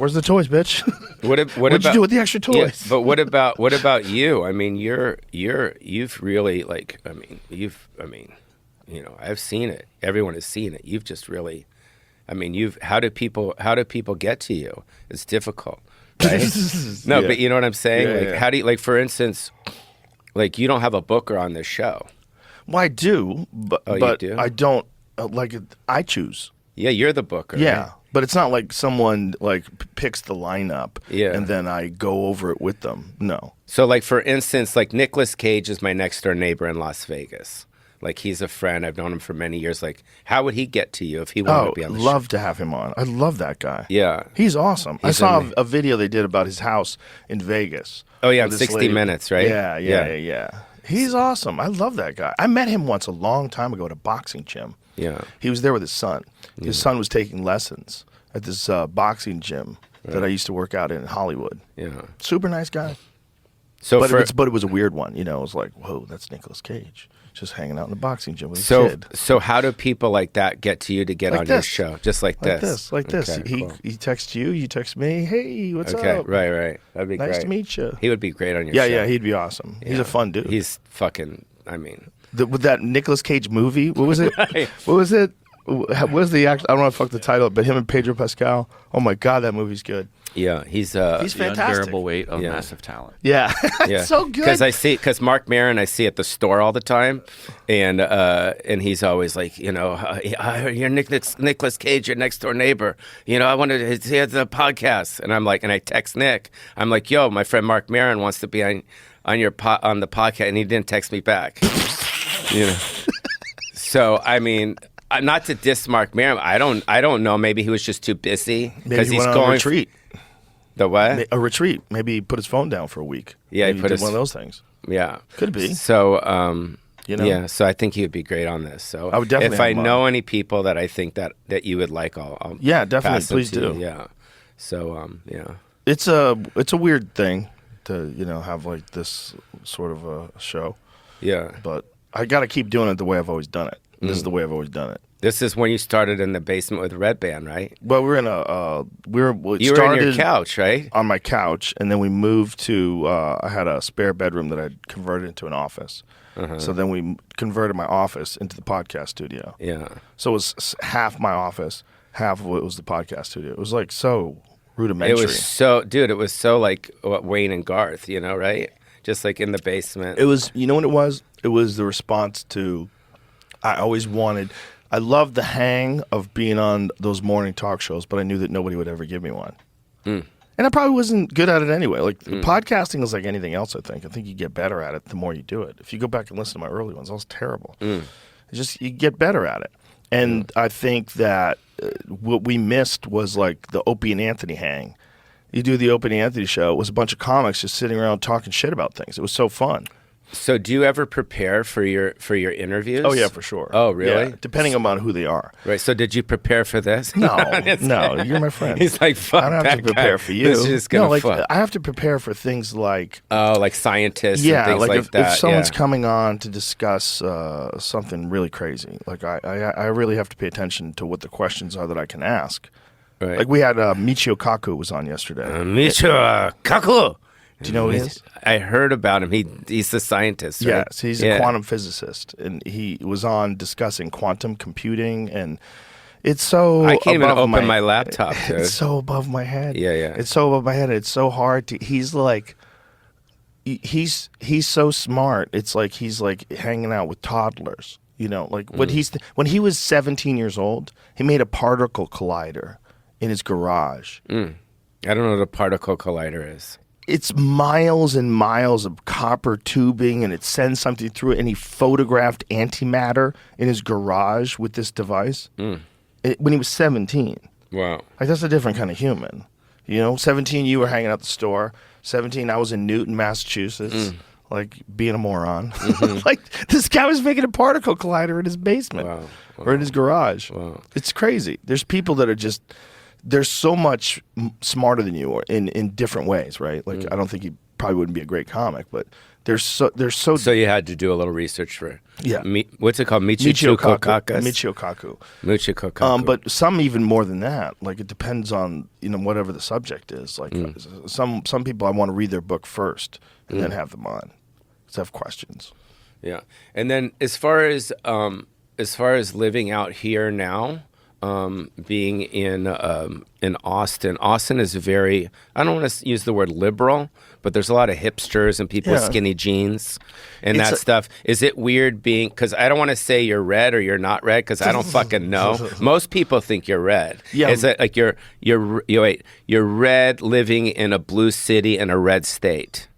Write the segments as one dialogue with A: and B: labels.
A: Where's the toys, bitch?
B: What'd
A: you do with the extra toys?
B: Yeah, but what about you? I mean, you've really like. I mean, I've seen it. Everyone has seen it. You've just really. I mean, how do people get to you? It's difficult. Right? No, but you know what I'm saying? How do you, like, for instance, like, you don't have a booker on this show.
A: Well, I do, but
B: you do?
A: I don't I choose.
B: Yeah, you're the booker.
A: Yeah,
B: right?
A: but it's not like someone like picks the lineup and then I go over it with them. No.
B: So, like, for instance, like, Nicolas Cage is my next door neighbor in Las Vegas. Like, he's a friend. I've known him for many years. Like, how would he get to you if he wanted to be on the show?
A: Love to have him on. I love that guy.
B: Yeah.
A: He's awesome. I saw a video they did about his house in Vegas.
B: Oh, yeah, 60 Minutes, right?
A: Yeah. He's awesome. I love that guy. I met him once a long time ago at a boxing gym.
B: Yeah.
A: He was there with his son. His son was taking lessons at this boxing gym that I used to work out in Hollywood.
B: Yeah.
A: Super nice guy.
B: So
A: but it was a weird one. It was like, whoa, that's Nicolas Cage. Just hanging out in the boxing gym with his kid.
B: So how do people like that get to you to get on your show? Just like this?
A: Like this.
B: Okay, cool.
A: He texts you, you text me, hey, what's up?
B: Okay, right. That'd be great.
A: Nice to meet you.
B: He would be great on your show.
A: Yeah, he'd be awesome. Yeah. He's a fun dude.
B: He's fucking, I mean.
A: With that Nicolas Cage movie, what was it?
B: Right.
A: What was it? What was the act? I don't want to fuck the title, but him and Pedro Pascal. Oh my God, that movie's good.
B: Yeah, he's
A: fantastic.
C: The unbearable weight of massive talent.
A: Yeah,
B: yeah.
A: So good.
B: Because Mark Maron, I see at the store all the time, and he's always like, you're Nicolas Cage, your next door neighbor. I wanted to hear the podcast, and I'm like, and I text Nick, I'm like, yo, my friend Mark Maron wants to be on the podcast, and he didn't text me back. So I mean. Not to diss Mark Maron, I don't know. Maybe he was just too busy
A: because he's going on a retreat.
B: The what?
A: A retreat. Maybe he put his phone down for a week.
B: Yeah,
A: he did one of those things.
B: Yeah,
A: could be.
B: So, yeah. So I think he would be great on this. So
A: I would definitely.
B: If I know any people that I think that you would like, I'll
A: definitely.
B: Pass them
A: Please
B: to
A: do.
B: You. Yeah. So yeah.
A: It's a weird thing to have like this sort of a show.
B: Yeah.
A: But I got to keep doing it the way I've always done it. This is the way I've always done it.
B: This is when you started in the basement with Red Band, right?
A: Well, we were
B: you were in your couch, right?
A: On my couch, and then we moved to. I had a spare bedroom that I converted into an office. So then we converted my office into the podcast studio.
B: Yeah.
A: So it was half my office, half of it was the podcast studio. It was like so rudimentary.
B: It was so like Wayne and Garth, right? Just like in the basement.
A: It was. You know what it was? It was the response to. I loved the hang of being on those morning talk shows, but I knew that nobody would ever give me one. And I probably wasn't good at it anyway. Like podcasting is like anything else, I think. I think you get better at it the more you do it. If you go back and listen to my early ones, I was terrible. It's just you get better at it. And I think that what we missed was like the Opie and Anthony hang. You do the Opie and Anthony show, it was a bunch of comics just sitting around talking shit about things. It was so fun.
B: So do you ever prepare for your interviews?
A: Oh, yeah, for sure.
B: Oh, really?
A: Yeah, depending on who they are.
B: Right. So did you prepare for this?
A: No, you're my friend.
B: He's like, fuck,
A: I don't have to prepare for you.
B: This is gonna fuck.
A: I have to prepare for things like...
B: Oh, like scientists and things like that.
A: If someone's coming on to discuss something really crazy, like I really have to pay attention to what the questions are that I can ask.
B: Right.
A: Like we had Michio Kaku was on yesterday.
B: Michio Kaku!
A: Do you know who he is?
B: I heard about him. He's the scientist, right?
A: Yes, he's a quantum physicist, and he was on discussing quantum computing, and it's so
B: I can't even open my laptop, dude.
A: It's so above my head.
B: Yeah.
A: It's so above my head. It's so hard to. He's like, he's so smart. It's like he's like hanging out with toddlers. Like when he was 17 years old, he made a particle collider in his garage.
B: I don't know what a particle collider is.
A: It's miles and miles of copper tubing, and it sends something through it. And he photographed antimatter in his garage with this device when he was 17.
B: Wow.
A: Like, that's a different kind of human. 17, you were hanging out at the store. 17, I was in Newton, Massachusetts, like being a moron. Like, this guy was making a particle collider in his basement or in his garage.
B: Wow.
A: It's crazy. There's people that are they're so much smarter than you in different ways, right? Like, I don't think probably wouldn't be a great comic, but they're so
B: So you had to do a little research for
A: Yeah.
B: what's it called?
A: Michio
B: Michio Kaku.
A: But some even more than that. Like it depends on whatever the subject is. Like some people I want to read their book first and then have them on because I have questions.
B: Yeah, and then as far as living out here now, being in Austin. Austin is very, I don't want to use the word liberal, but there's a lot of hipsters and people with skinny jeans and that stuff. Is it weird being, because I don't want to say you're red or you're not red because I don't fucking know. Most people think you're red. Yeah. Is it like you're red living in a blue city in a red state?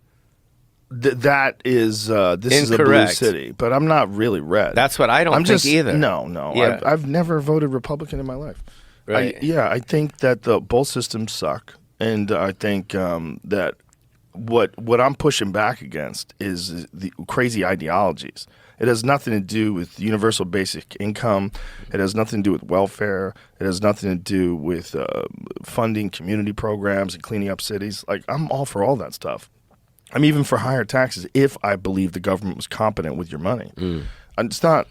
A: That is this
B: Incorrect.
A: is a blue city, but I'm not really red.
B: That's what I don't think either.
A: No.
B: Yeah.
A: I've never voted Republican in my life.
B: Right.
A: I think that both systems suck, and I think that what I'm pushing back against is the crazy ideologies. It has nothing to do with universal basic income. It has nothing to do with welfare. It has nothing to do with funding community programs and cleaning up cities. Like I'm all for all that stuff. I'm even for higher taxes if I believe the government was competent with your money. I'm not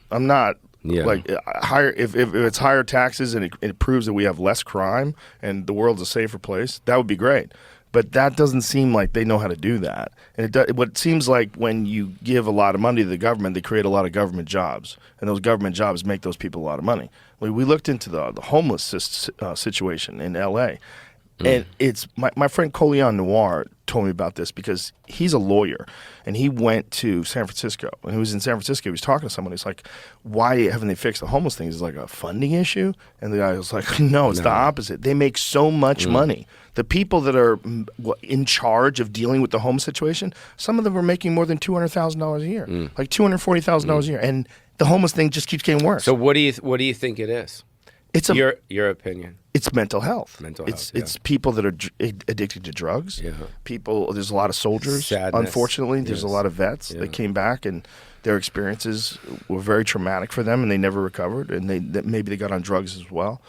A: like higher. If it's higher taxes and it proves that we have less crime and the world's a safer place, that would be great. But that doesn't seem like they know how to do that. And what it seems like when you give a lot of money to the government, they create a lot of government jobs, and those government jobs make those people a lot of money. We looked into the homeless situation in L.A. And it's my friend Colion Noir told me about this because he's a lawyer and he went to San Francisco. And he was in San Francisco. He was talking to someone. He's like, why haven't they fixed the homeless thing? Is it like a funding issue? And the guy was like, no, it's the opposite. They make so much money. The people that are in charge of dealing with the homeless situation, some of them are making more than $200,000 a year, like $240,000 a year. And the homeless thing just keeps getting worse.
B: So what do you think it is?
A: It's
B: your opinion.
A: It's mental health. It's people that are addicted to drugs. Yeah. There's a lot of soldiers.
B: Sadness.
A: Unfortunately, there's a lot of vets that came back and their experiences were very traumatic for them and they never recovered and maybe they got on drugs as well.